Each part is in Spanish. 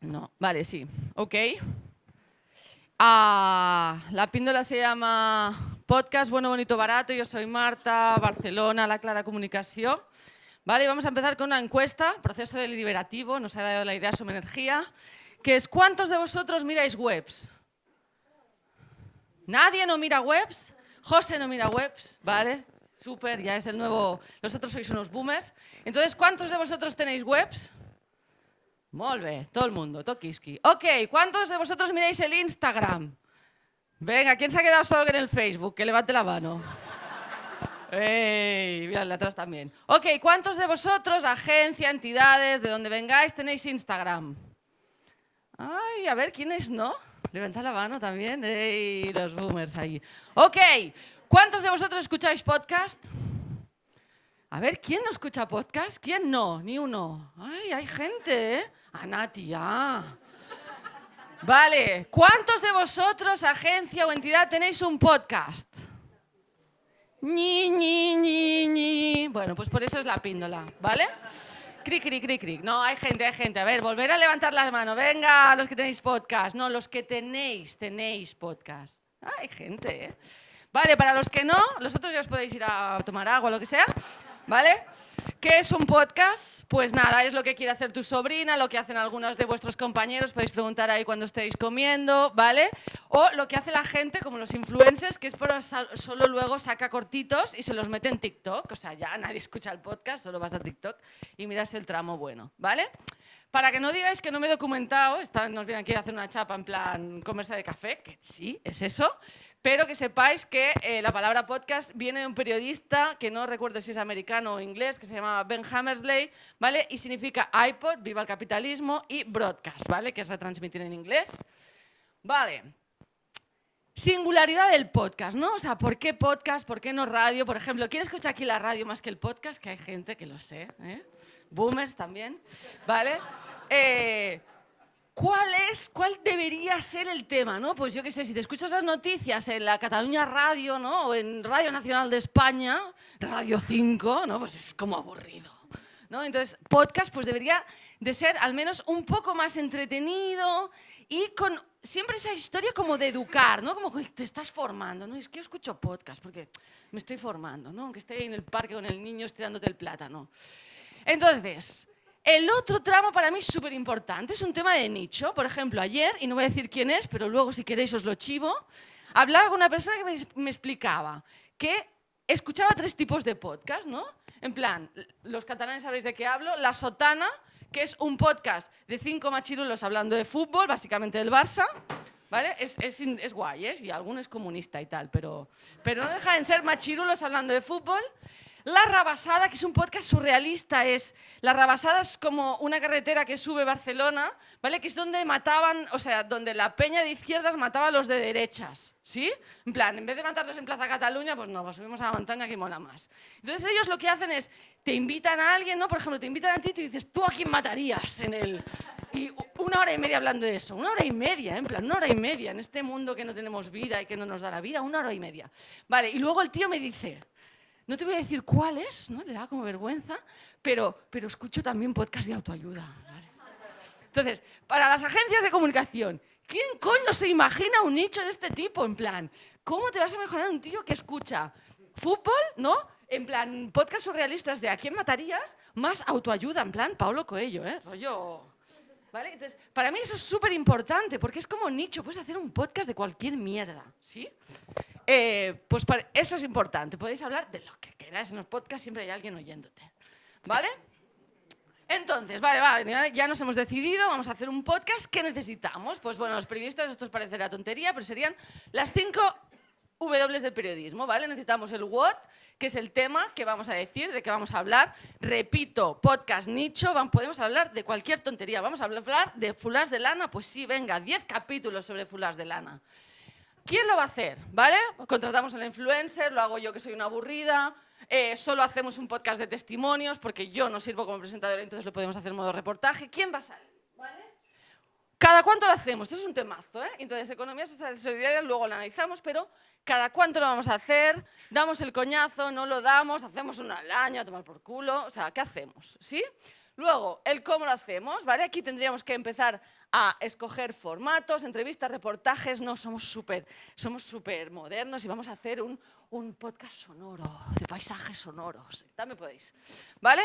No, vale, sí. Ok. La píndola se llama Podcast Bueno, Bonito, Barato. Yo soy Marta, Barcelona, La Clara Comunicación. Vale, vamos a empezar con una encuesta, proceso deliberativo, nos ha dado la idea sobre energía, que es ¿cuántos de vosotros miráis webs? ¿Nadie no mira webs? José no mira webs, ¿vale? Súper, ya es el nuevo... Vosotros sois unos boomers. Entonces, ¿cuántos de vosotros tenéis webs? Molt bé, todo el mundo, toquiski. Ok, ¿cuántos de vosotros miráis el Instagram? Venga, ¿quién se ha quedado solo en el Facebook? Que levante la mano. ¡Ey! Mira, el de atrás también. Ok, ¿cuántos de vosotros, agencia, entidades, de donde vengáis, tenéis Instagram? Ay, a ver, ¿quiénes no? Levanta la mano también. ¡Ey! Los boomers ahí. Ok, ¿cuántos de vosotros escucháis podcast? A ver, ¿quién no escucha podcast? ¿Quién no? Ni uno. Ay, hay gente, ¿eh? Nati, Vale, ¿cuántos de vosotros, agencia o entidad, tenéis un podcast? Ni. Bueno, pues por eso es la píndola, ¿vale? Cric. No, hay gente. A ver, volver a levantar las manos. Venga, los que tenéis podcast. No, los que tenéis podcast. Hay gente, ¿eh? Vale, para los que no, los otros ya os podéis ir a tomar agua o lo que sea, ¿vale? ¿Qué es un podcast? Pues nada, es lo que quiere hacer tu sobrina, lo que hacen algunos de vuestros compañeros, podéis preguntar ahí cuando estéis comiendo, ¿vale? O lo que hace la gente, como los influencers, que es por solo luego saca cortitos y se los mete en TikTok. O sea, ya nadie escucha el podcast, solo vas a TikTok y miras el tramo bueno, ¿vale? Para que no digáis que no me he documentado, nos vienen aquí a hacer una chapa en plan conversa de café, que sí, es eso, pero que sepáis que la palabra podcast viene de un periodista que no recuerdo si es americano o inglés, que se llamaba Ben Hammersley, ¿vale? Y significa iPod, viva el capitalismo, y broadcast, ¿vale? Que es retransmitir en inglés. Vale. Singularidad del podcast, ¿no? O sea, ¿por qué podcast? ¿Por qué no radio? Por ejemplo, ¿quién escucha aquí la radio más que el podcast? Que hay gente que lo sé, ¿eh? Boomers también, ¿vale? ¿Cuál debería ser el tema, no? Pues yo qué sé, si te escuchas las noticias en la Cataluña Radio, ¿no? O en Radio Nacional de España, Radio 5, ¿no? Pues es como aburrido, ¿no? Entonces, podcast pues debería de ser al menos un poco más entretenido y con siempre esa historia como de educar, ¿no? Como que te estás formando, ¿no? Es que yo escucho podcast porque me estoy formando, ¿no? Aunque esté en el parque con el niño estirándote el plátano. Entonces, el otro tramo para mí es súper importante, es un tema de nicho. Por ejemplo, ayer, y no voy a decir quién es, pero luego si queréis os lo chivo, hablaba con una persona que me explicaba que escuchaba 3 tipos de podcast, ¿no? En plan, los catalanes sabréis de qué hablo, La Sotana, que es un podcast de 5 machirulos hablando de fútbol, básicamente del Barça, ¿vale? Es guay, ¿eh? Y alguno es comunista y tal, pero no deja de ser machirulos hablando de fútbol. La Rabasada, que es un podcast surrealista, La Rabasada es como una carretera que sube Barcelona, ¿vale? Que es donde mataban, o sea, donde la peña de izquierdas mataba a los de derechas, ¿sí? En plan, en vez de matarlos en Plaza Cataluña, pues no, pues subimos a la montaña que mola más. Entonces ellos lo que hacen es, te invitan a alguien, ¿no? Por ejemplo, te invitan a ti y te dices, ¿tú a quién matarías en el...? Y 1 hora y media hablando de eso, 1 hora y media, en plan, 1 hora y media, en este mundo que no tenemos vida y que no nos da la vida, 1 hora y media. Vale, y luego el tío me dice... No te voy a decir cuál es, ¿no? Le da como vergüenza, pero escucho también podcast de autoayuda. ¿Vale? Entonces, para las agencias de comunicación, ¿quién coño se imagina un nicho de este tipo? En plan, ¿cómo te vas a mejorar un tío que escucha fútbol, ¿no? En plan, podcast surrealistas de ¿a quién matarías? Más autoayuda, en plan, Paulo Coelho, ¿eh? Rollo... ¿Vale? Entonces, para mí eso es súper importante, porque es como nicho, puedes hacer un podcast de cualquier mierda, ¿sí? Pues eso es importante, podéis hablar de lo que queráis en los podcasts, siempre hay alguien oyéndote, ¿vale? Entonces, vale, ya nos hemos decidido, vamos a hacer un podcast, ¿qué necesitamos? Pues bueno, los periodistas, esto os parecerá tontería, pero serían las 5 W del periodismo, ¿vale? Necesitamos el what, que es el tema que vamos a decir, de qué vamos a hablar. Repito, podcast nicho, podemos hablar de cualquier tontería. ¿Vamos a hablar de fulars de lana? Pues sí, venga, 10 capítulos sobre fulars de lana. ¿Quién lo va a hacer? ¿Vale? Contratamos a un influencer, lo hago yo que soy una aburrida, solo hacemos un podcast de testimonios porque yo no sirvo como presentadora, entonces lo podemos hacer en modo reportaje. ¿Quién va a salir? ¿Vale? ¿Cada cuánto lo hacemos? Esto es un temazo, ¿eh? Entonces, economía social y solidaria, luego lo analizamos, pero ¿cada cuánto lo vamos a hacer? ¿Damos el coñazo? ¿No lo damos? ¿Hacemos una al año a tomar por culo? O sea, ¿qué hacemos? ¿Sí? Luego, el cómo lo hacemos, ¿vale? Aquí tendríamos que empezar a escoger formatos, entrevistas, reportajes. No, somos súper modernos y vamos a hacer un podcast sonoro, de paisajes sonoros. También podéis, ¿vale?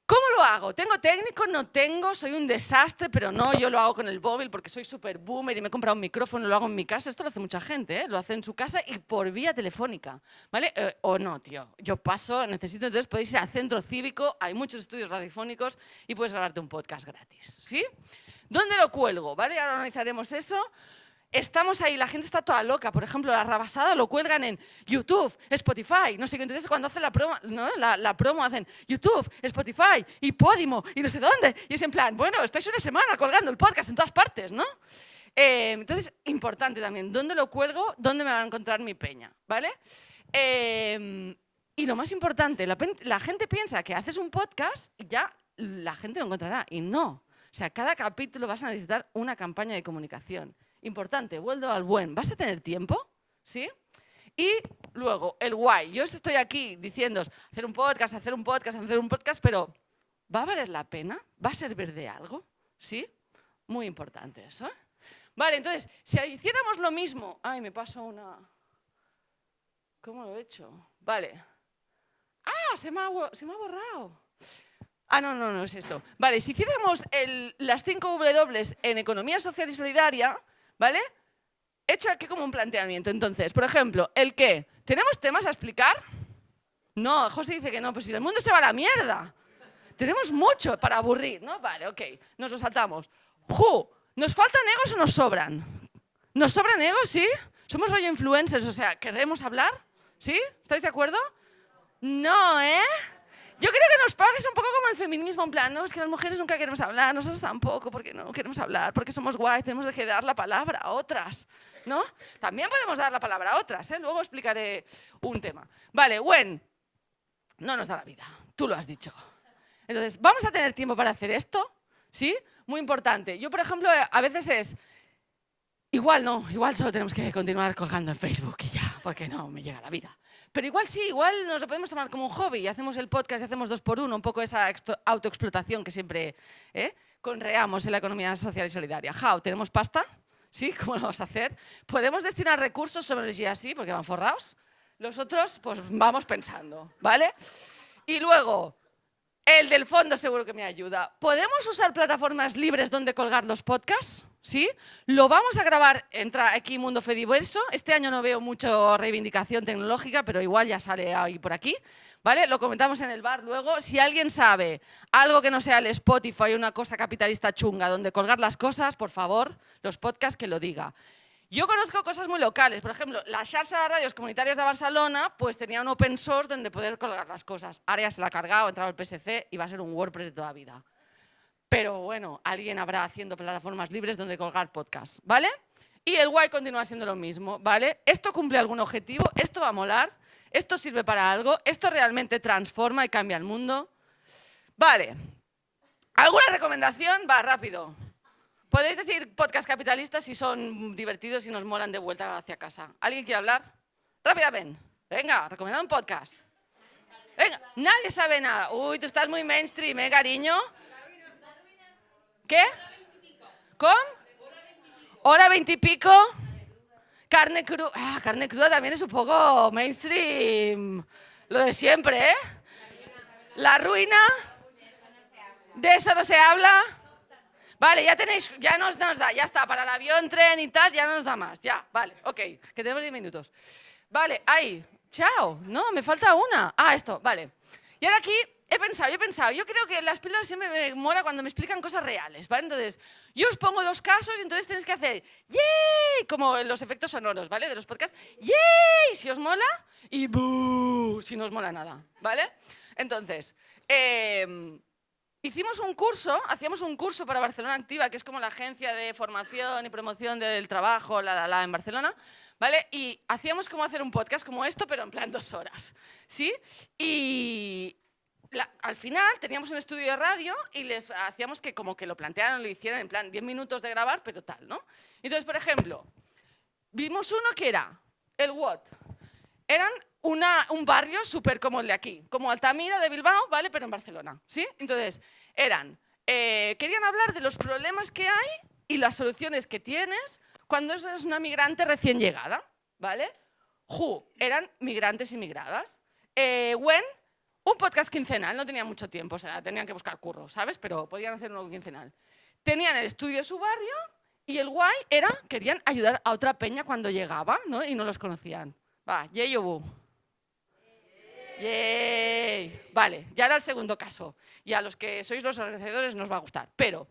¿Cómo lo hago? ¿Tengo técnico? No tengo, soy un desastre, pero no, yo lo hago con el móvil porque soy súper boomer y me he comprado un micrófono, lo hago en mi casa. Esto lo hace mucha gente, ¿eh? Lo hace en su casa y por vía telefónica, ¿vale? O no, tío, yo paso, necesito, entonces podéis ir al centro cívico, hay muchos estudios radiofónicos y puedes grabarte un podcast gratis, ¿sí? ¿Dónde lo cuelgo? ¿Vale? Ahora analizaremos eso. Estamos ahí, la gente está toda loca. Por ejemplo, la Rabasada lo cuelgan en YouTube, Spotify, no sé qué. Entonces, cuando hacen la promo, ¿no? la promo hacen YouTube, Spotify y Podimo y no sé dónde. Y es en plan, bueno, estáis una semana colgando el podcast en todas partes, ¿no? Entonces, importante también, ¿dónde lo cuelgo? ¿Dónde me va a encontrar mi peña? ¿Vale? Y lo más importante, la gente piensa que haces un podcast y ya la gente lo encontrará. Y no. O sea, cada capítulo vas a necesitar una campaña de comunicación. Importante, vuelvo al buen. ¿Vas a tener tiempo? ¿Sí? Y luego, el why. Yo estoy aquí diciendo hacer un podcast, pero ¿va a valer la pena? ¿Va a servir de algo? ¿Sí? Muy importante eso, ¿eh? Vale, entonces, si hiciéramos lo mismo... Ay, me paso una... ¿Cómo lo he hecho? Vale. ¡Ah! Se me ha borrado. Ah, no es esto. Vale, si hiciéramos las 5 W en economía social y solidaria, ¿vale? He hecho aquí como un planteamiento. Entonces, por ejemplo, ¿el qué? ¿Tenemos temas a explicar? No, José dice que no, pues si el mundo se va a la mierda. Tenemos mucho para aburrir, ¿no? Vale, ok, nos lo saltamos. ¿Nos faltan egos o nos sobran? ¿Nos sobran egos, sí? ¿Somos rollo influencers, o sea, queremos hablar? ¿Sí? ¿Estáis de acuerdo? No, ¿eh? Yo creo que nos pagues un poco como el feminismo, en plan, no, es que las mujeres nunca queremos hablar, nosotros tampoco, porque no queremos hablar, porque somos guay, tenemos que dar la palabra a otras, ¿no? También podemos dar la palabra a otras, ¿eh? Luego explicaré un tema. Vale, Gwen, no nos da la vida, tú lo has dicho. Entonces, ¿vamos a tener tiempo para hacer esto? ¿Sí? Muy importante. Yo, por ejemplo, a veces es... Igual no, igual solo tenemos que continuar colgando en Facebook y ya, porque no me llega la vida. Pero igual sí, igual nos lo podemos tomar como un hobby y hacemos el podcast y hacemos 2x1, un poco esa autoexplotación que siempre conreamos en la economía social y solidaria. How, ¿tenemos pasta? ¿Sí? ¿Cómo lo vamos a hacer? ¿Podemos destinar recursos sobre el así porque van forrados? Los otros, pues vamos pensando, ¿vale? Y luego, el del fondo seguro que me ayuda. ¿Podemos usar plataformas libres donde colgar los podcasts? ¿Sí? Lo vamos a grabar, entra aquí Mundo Fediverso. Este año no veo mucho reivindicación tecnológica, pero igual ya sale ahí por aquí, ¿vale? Lo comentamos en el bar luego. Si alguien sabe algo que no sea el Spotify, una cosa capitalista chunga donde colgar las cosas, por favor, los podcasts que lo diga. Yo conozco cosas muy locales. Por ejemplo, la Xarxa de Radios Comunitarias de Barcelona pues tenía un open source donde poder colgar las cosas. Ahora ya se la ha cargado, ha entrado el PSC y va a ser un WordPress de toda vida. Pero bueno, alguien habrá haciendo plataformas libres donde colgar podcasts, ¿vale? Y el guay continúa siendo lo mismo, ¿vale? ¿Esto cumple algún objetivo? ¿Esto va a molar? ¿Esto sirve para algo? ¿Esto realmente transforma y cambia el mundo? Vale. ¿Alguna recomendación? Va, rápido. Podéis decir podcast capitalistas si son divertidos y nos molan de vuelta hacia casa. ¿Alguien quiere hablar? Rápidamente. Venga, recomendad un podcast. Venga, nadie sabe nada. Uy, tú estás muy mainstream, ¿eh, cariño? ¿Qué? ¿Con? ¿Hora 20 y pico? Carne cruda. Ah, carne cruda también es un poco mainstream. Lo de siempre, ¿eh? La ruina. ¿De eso no se habla? Vale, ya tenéis, ya nos da, ya está. Para el avión, tren y tal, ya no nos da más. Ya, vale, ok, que tenemos 10 minutos. Vale, ahí, chao. No, me falta una. Ah, esto, vale. Y ahora aquí... He pensado, yo creo que las píldoras siempre me mola cuando me explican cosas reales, ¿vale? Entonces, yo os pongo 2 casos y entonces tenéis que hacer ¡yay! Como los efectos sonoros, ¿vale? De los podcasts, ¡yay! Si os mola y ¡bú! Si no os mola nada, ¿vale? Entonces, hacíamos un curso para Barcelona Activa, que es como la agencia de formación y promoción del trabajo, en Barcelona, ¿vale? Y hacíamos como hacer un podcast como esto, pero en plan 2 horas, ¿sí? Y... al final teníamos un estudio de radio y les hacíamos que como que lo plantearan, lo hicieran en plan 10 minutos de grabar, pero tal, ¿no? Entonces, por ejemplo, vimos uno que era el what. Eran un barrio súper como el de aquí, como Altamira de Bilbao, ¿vale? Pero en Barcelona, ¿sí? Entonces, querían hablar de los problemas que hay y las soluciones que tienes cuando eres una migrante recién llegada, ¿vale? Eran migrantes y migradas. When, un podcast quincenal, no tenían mucho tiempo, o sea, tenían que buscar curro, ¿sabes? Pero podían hacer uno quincenal. Tenían el estudio de su barrio y el guay era, querían ayudar a otra peña cuando llegaba, ¿no? Y no los conocían. Va, yay o bu. Yay. Vale, ya era el segundo caso. Y a los que sois los organizadores nos va a gustar. Pero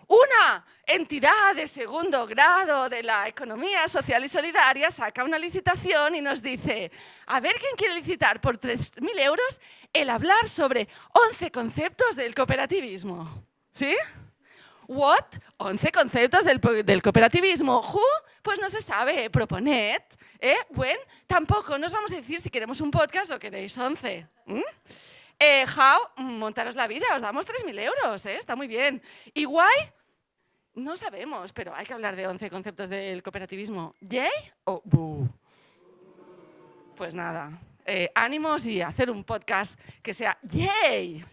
una entidad de segundo grado de la economía social y solidaria saca una licitación y nos dice, a ver quién quiere licitar por 3.000 euros el hablar sobre 11 conceptos del cooperativismo. ¿Sí? What? 11 conceptos del cooperativismo. Who? Pues no se sabe. Proponed. Bueno, tampoco nos vamos a decir si queremos un podcast o queréis 11. How? Montaros la vida, os damos 3.000 euros. Está muy bien. ¿Y why? No sabemos, pero hay que hablar de 11 conceptos del cooperativismo. ¿Yay o boo? Pues nada, ánimos y hacer un podcast que sea yay.